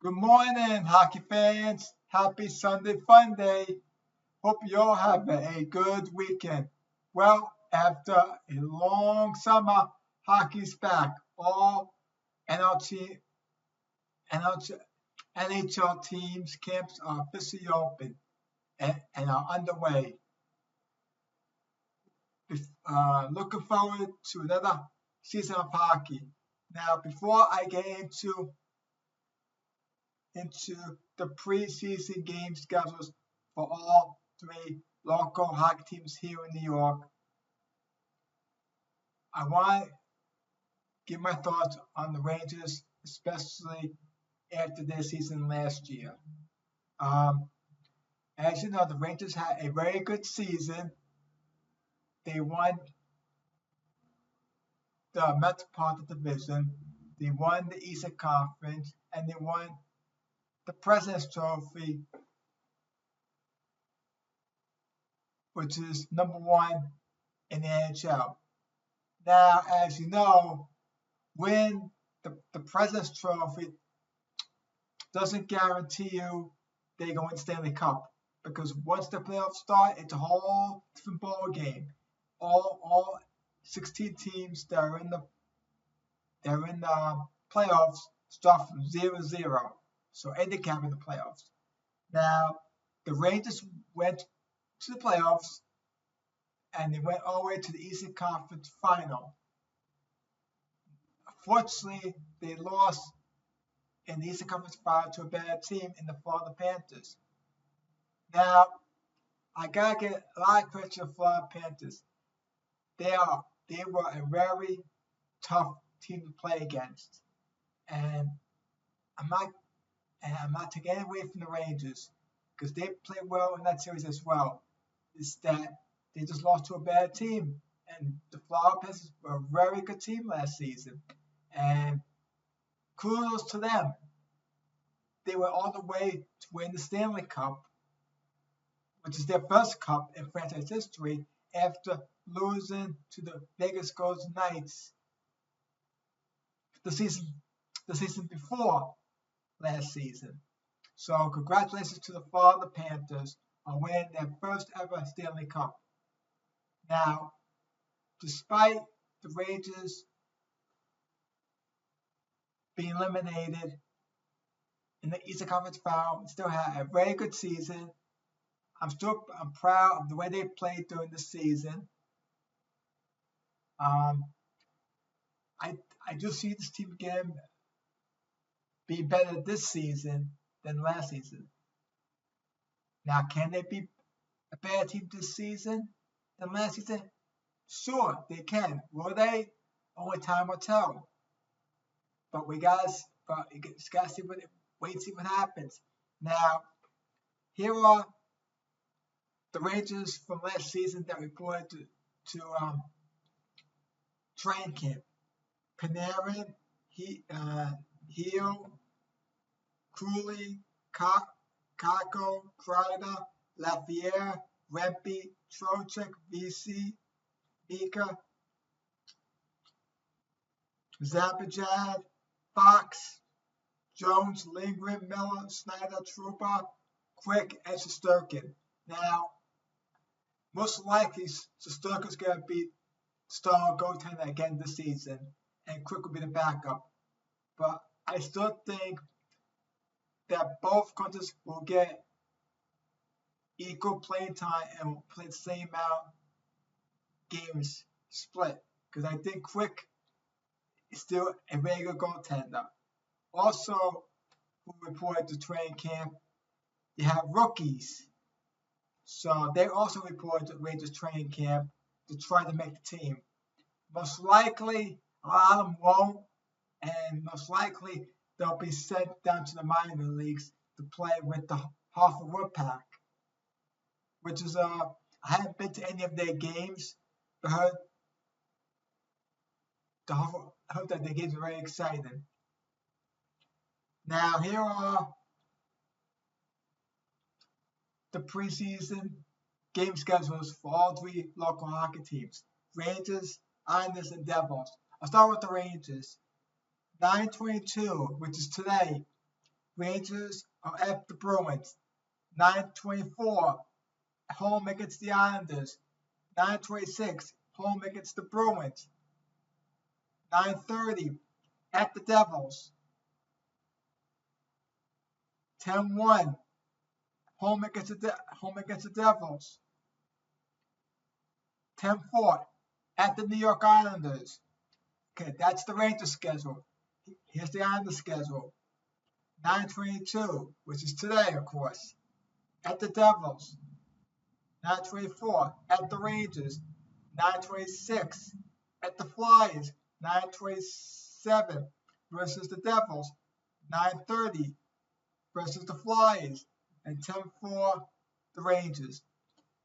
Good morning, hockey fans. Happy Sunday Fun Day. Hope you all have a good weekend. Well, after a long summer, hockey's back. All NHL, NHL teams camps are officially open and are underway. Looking forward to another season of hockey. Now, before I get into the preseason game schedules for all three local hockey teams here in New York, I want to give my thoughts on the Rangers, especially after their season last year. As you know, the Rangers had a very good season. They won the Metropolitan Division, they won the Eastern Conference, and they won the President's Trophy, which is number one in the NHL. Now, as you know, winning the President's Trophy doesn't guarantee you they're going to win the Stanley Cup, because once the playoffs start, it's a whole different ball game. All 16 teams that are in the playoffs start from 0-0. So handicap in the playoffs. Now, the Rangers went to the playoffs, and they went all the way to the Eastern Conference Final. Unfortunately, they lost in the Eastern Conference Final to a bad team in the Florida Panthers. Now, I gotta get a lot of credit to the Florida Panthers. They were a very tough team to play against, and I'm not taking anything away from the Rangers, because they played well in that series as well. It's that they just lost to a bad team, and the Florida Panthers were a very good team last season, and kudos to them. They were all the way to win the Stanley Cup, which is their first cup in franchise history, after losing to the Vegas Golden Knights the season before last season. So congratulations to the Florida Panthers on winning their first ever Stanley Cup. Now, despite the Rangers being eliminated in the Eastern Conference Final, still had a very good season. I'm proud of the way they played during the season. I do see this team again be better this season than last season. Now, can they be a better team this season than last season? Sure, they can. Will they? Only time will tell. But you just gotta wait and see what happens. Now, here are the Rangers from last season that reported to training camp. Panarin, Heel, Cooley, Kako, Kreider, Lafayette, Rempe, Trocheck, VC, Mika, Zabajad, Fox, Jones, Lindgren, Miller, Snyder, Trouba, Quick, and Shesterkin. Now, most likely, Shesterkin's going to be star goaltender again this season, and Quick will be the backup. But I still think that both coaches will get equal playing time and will play the same amount games split, because I think Quick is still a very good goaltender. Also, who reported to training camp, you have rookies. So they also reported to Rangers training camp to try to make the team. Most likely, a lot of them won't, and most likely they'll be sent down to the minor leagues to play with the Hartford Woodpack, which is I haven't been to any of their games, but heard that their games are very exciting. Now, here are the preseason game schedules for all three local hockey teams: Rangers, Islanders, and Devils. I'll start with the Rangers. 9/22, which is today, Rangers are at the Bruins. 9:24, home against the Islanders. 9:26, home against the Bruins. 9:30, at the Devils. 10:1, home against the Devils. 10:4, at the New York Islanders. Okay, that's the Rangers schedule. Here's the Islanders schedule. 9:22, which is today, of course, at the Devils. 9:24, at the Rangers. 9:26, at the Flyers. 9:27 versus the Devils. 9:30 versus the Flyers, and 10:4 the Rangers.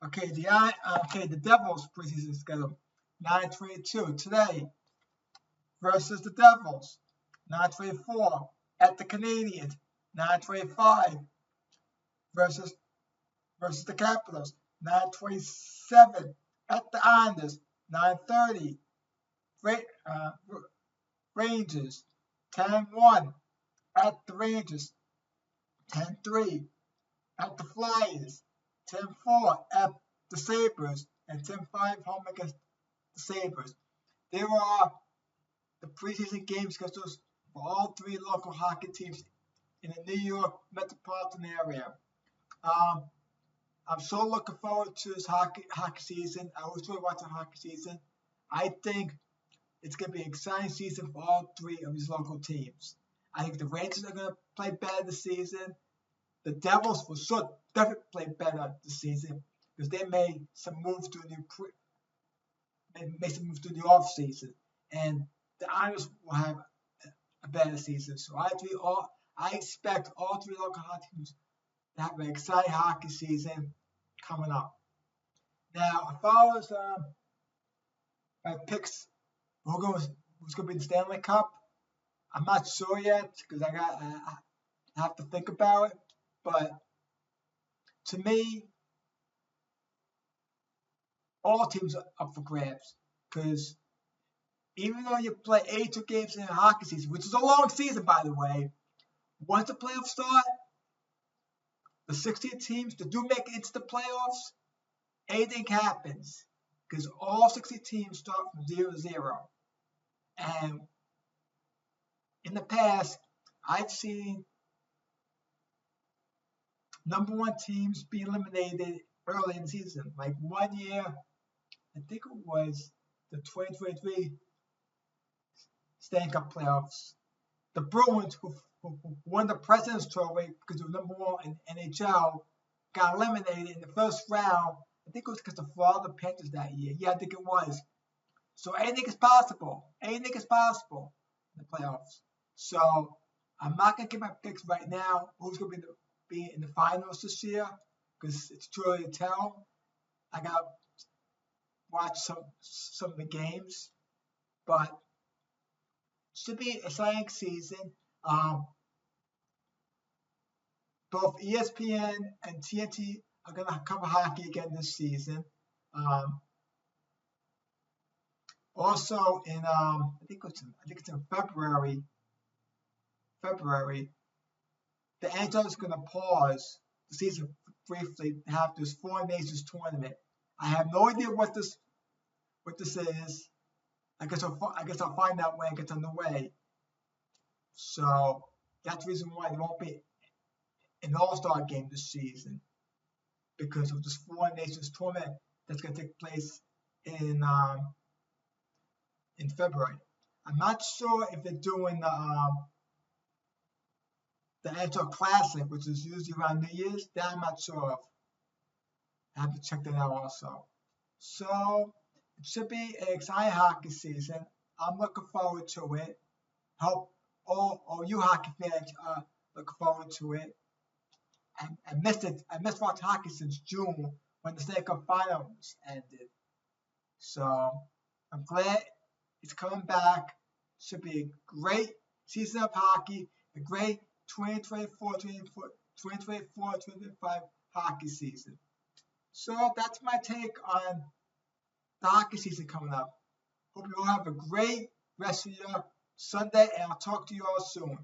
Okay, the Devils preseason schedule. 9:22 today versus the Devils. 9:24 at the Canadiens. 9:25 versus the Capitals. 9:27 at the Islanders. 9:30 Rangers. 10:1 at the Rangers. 10:3 at the Flyers. 10:4 at the Sabres, and 10:5 home against the Sabres. There are the preseason game schedules for all three local hockey teams in the New York metropolitan area. I'm so looking forward to this hockey season. I always enjoy watching hockey season. I think it's going to be an exciting season for all three of these local teams. I think the Rangers are going to play better this season. The Devils will definitely play better this season because they made some moves during the off season, and the Islanders will have a better season. So I expect all three local hockey teams to have an exciting hockey season coming up. Now, as far as my picks, who's going to be in the Stanley Cup, I'm not sure yet because I have to think about it. But to me, all teams are up for grabs because even though you play 82 games in a hockey season, which is a long season, by the way, once the playoffs start, the 16 teams that do make it into the playoffs, anything happens because all 60 teams start from 0-0. And in the past, I've seen number one teams be eliminated early in the season. Like 1 year, I think it was the 2023 Stanley Cup playoffs. The Bruins, who won the President's Trophy because they were number one in NHL, got eliminated in the first round. I think it was because the Florida Panthers that year. Yeah, I think it was. So anything is possible. Anything is possible in the playoffs. So I'm not going to give my picks right now. Who's going to be in the finals this year? Because it's too early to tell. I got to watch some of the games. But it should be an exciting season. Both ESPN and TNT are going to cover hockey again this season. Also in I think it's in February, the NHL is going to pause the season briefly to have this Four Nations tournament. I have no idea what this is. I guess I'll find out when it gets underway. So that's the reason why there won't be an All-Star game this season because of this Four Nations tournament that's going to take place in February. I'm not sure if they're doing the NHL Classic, which is usually around New Year's. That I'm not sure of. I have to check that out also. So it should be an exciting hockey season. I'm looking forward to it. Hope all you hockey fans are looking forward to it. I missed it. I missed watching hockey since June when the Stanley Cup Finals ended. So I'm glad it's coming back. Should be a great season of hockey, a great 2024-2025 hockey season. So that's my take on the hockey season coming up. Hope you all have a great rest of your Sunday, and I'll talk to you all soon.